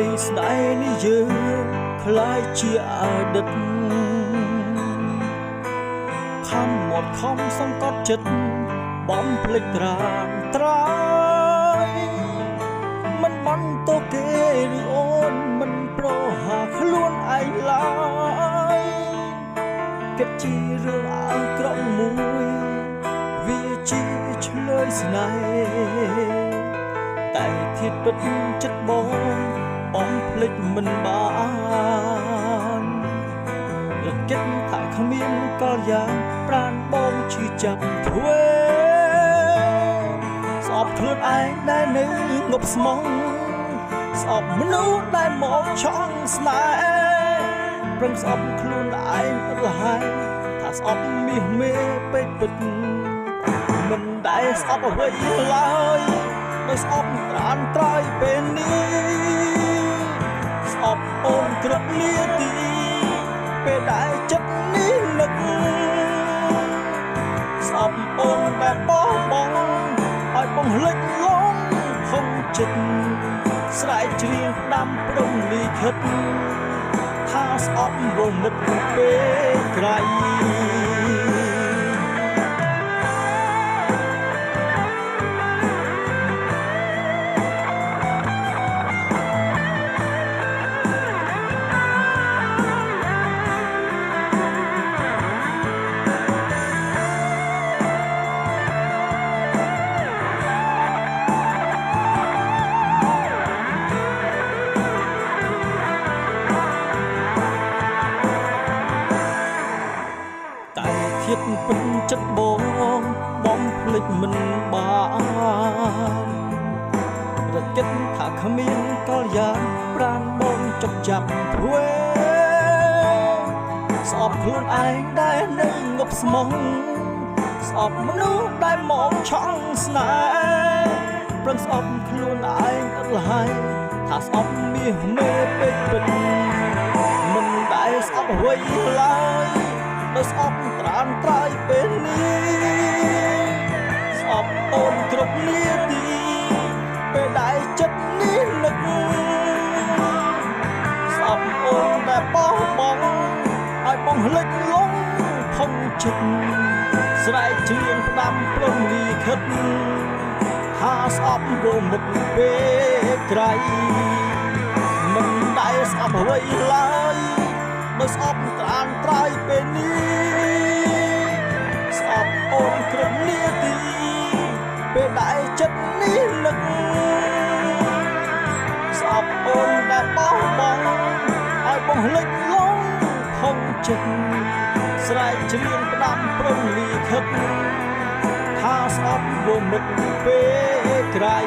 រីស្នេហ៍នេះយើងខ្លាយជាអតីតខំមកខំសង្កត់ចិត្តបំភ្លេចត្រានត្រៃមិនបានទៅគេឬអូនមិនប្រហាខ្លួនឯងឡើយគិតជារឿងអាក្រក់មួយវាជាឆ្លើយស្នេហ៍តែធៀបពិតចិត្តបងបំភ្លេចមិនបានរកគិតថាគ្មានកលយ៉ាងប្រាណបងឈឺចាប់ធ្វើស្អប់ខ្លួនឯងដែលនៅងប់ស្មងស្អប់មនុស្សដែលមកឆង់ស្នេហ៍ប្រឹងស្អប់ខ្លួនឯងអត់លហើយថាស្អប់មាសមេពេកពិតមិនដែលស្អប់អ្វីឡើយដោយស្អប់ត្រានត្រៃពេលនេះស្អប់អូនគ្រប់នាទីពេលដែលចិត្តនេះនឹកស្អប់អូនដែលបោះបង់ឲ្យបងលិចលងហុងចិត្តស្រែកច្រៀងផ្ដាំព្រំលីខិតថាស្អប់រនឹកពេលក្រៃធៀបពិតចិត្តបងបំភ្លេចមិនបានរកគិតថាគ្មានកលយ៉ាងប្រាណបងចុកចាប់ធ្វើស្អប់ខ្លួនឯងដែលនៅងប់ស្មងស្អប់មនុស្សដែលមកឆង់ស្នេហ៍ប្រឹងស្អប់ខ្លួនឯងអត់លហើយថាស្អប់មាសមេពេកពិតមិនដែលស្អប់អ្វីឡើយដោយស្អប់ត្រានត្រៃពេលនេះស្អប់អូនគ្រប់នាទីពេលដែលចិត្តនេះនឹកស្អប់អូនដែលបោះបង់ឲ្យបងលិចលងផុងចិត្តស្រែកច្រៀងផ្ដាំព្រំលីខិតថាស្អប់រនឹកពេលក្រៃមិនដែលស្អប់អ្វីឡើយដោយស្អប់ត្រានត្រៃពេលនេះស្អប់អូនគ្រប់នាទីពេលដែលចិត្តនេះនឹកស្អប់អូនដែលបោះបង់ឲ្យបងលិចលងហុងចិត្តស្រែកច្រៀងផ្ដាំព្រំលីខិតថាស្អប់រនឹកពេលក្រៃ